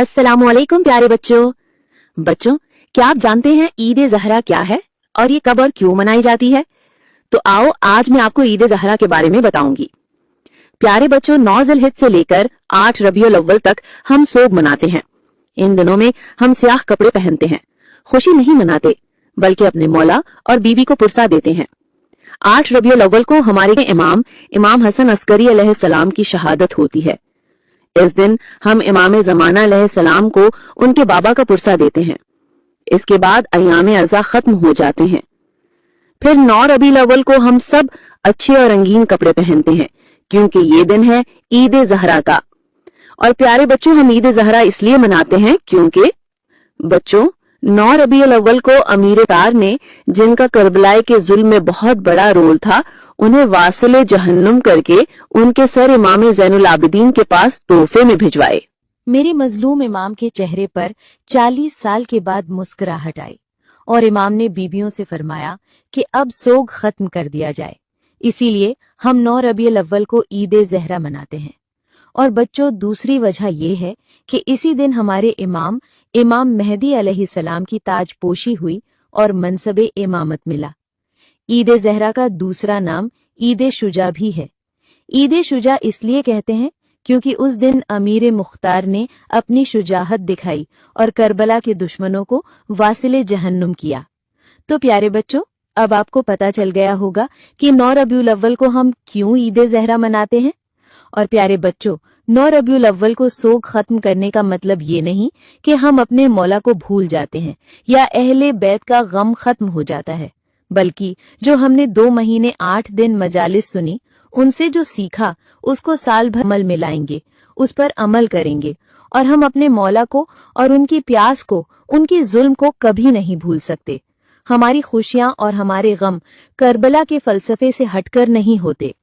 अस्सलाम वालेकुम प्यारे बच्चों, क्या आप जानते हैं ईद ज़हरा क्या है और ये कब और क्यों मनाई जाती है? तो आओ आज मैं आपको ईद ज़हरा के बारे में बताऊंगी। प्यारे बच्चों, 9 ज़िलहिज से लेकर 8 रबीउल अव्वल तक हम सोग मनाते हैं। इन दिनों में हम स्याह कपड़े पहनते हैं, खुशी नहीं मनाते बल्कि अपने मौला और बीबी को पुरसा देते हैं। 8 रबीउल अव्वल को हमारे इमाम हसन अस्करी अलैहिस्सलाम की शहादत होती है। इस दिन हम इमाम ज़माना अलैहिस्सलाम को उनके बाबा का पुरसा देते हैं। इसके बाद अय्याम अर्ज़ा खत्म हो जाते हैं। फिर 9 रबीउल अव्वल को हम सब अच्छे और रंगीन कपड़े पहनते हैं क्योंकि ये दिन है ईद ज़हरा का। और प्यारे बच्चों, हम ईद ज़हरा इसलिए मनाते हैं क्योंकि बच्चों 9 रबीउल अव्वल को अमीर तार ने, जिनका करबला के जुल्म में बहुत बड़ा रोल था, उन्हें वासिले जहन्नुम करके उनके सर इमाम ज़ैनुल आबिदीन के पास तोहफे में भिजवाए। मेरे मजलूम इमाम के चेहरे पर 40 साल के बाद मुस्कुराहट आई और इमाम ने बीबियों से फरमाया कि अब सोग खत्म कर दिया जाए। इसीलिए हम 9 रबीउल अव्वल को ईद ज़हरा मनाते हैं। और बच्चों, दूसरी वजह यह है कि इसी दिन हमारे इमाम मेहदी अलैहिस्सलाम की ताजपोशी हुई और मनसबे इमामत मिला। ईद ज़हरा का दूसरा नाम ईद शुजा भी है। ईद शुजा इसलिए कहते हैं क्योंकि उस दिन अमीर मुख्तार ने अपनी शुजाहत दिखाई और करबला के दुश्मनों को वासिले जहन्नुम किया। तो प्यारे बच्चों, अब आपको पता चल गया होगा कि 9 रबीउल अव्वल को हम क्यों ईद ज़हरा मनाते हैं। और प्यारे बच्चों, 9 रबीउल अव्वल को सोग खत्म करने का मतलब ये नहीं कि हम अपने मौला को भूल जाते हैं या अहले बैत का गम खत्म हो जाता है, बल्कि जो हमने 2 महीने 8 दिन मजालिस सुनी, उनसे जो सीखा उसको साल भर अमल में लाएंगे, उस पर अमल करेंगे और हम अपने मौला को और उनकी प्यास को, उनकी जुल्म को कभी नहीं भूल सकते। हमारी खुशियां और हमारे गम करबला के फलसफे से हटकर नहीं होते,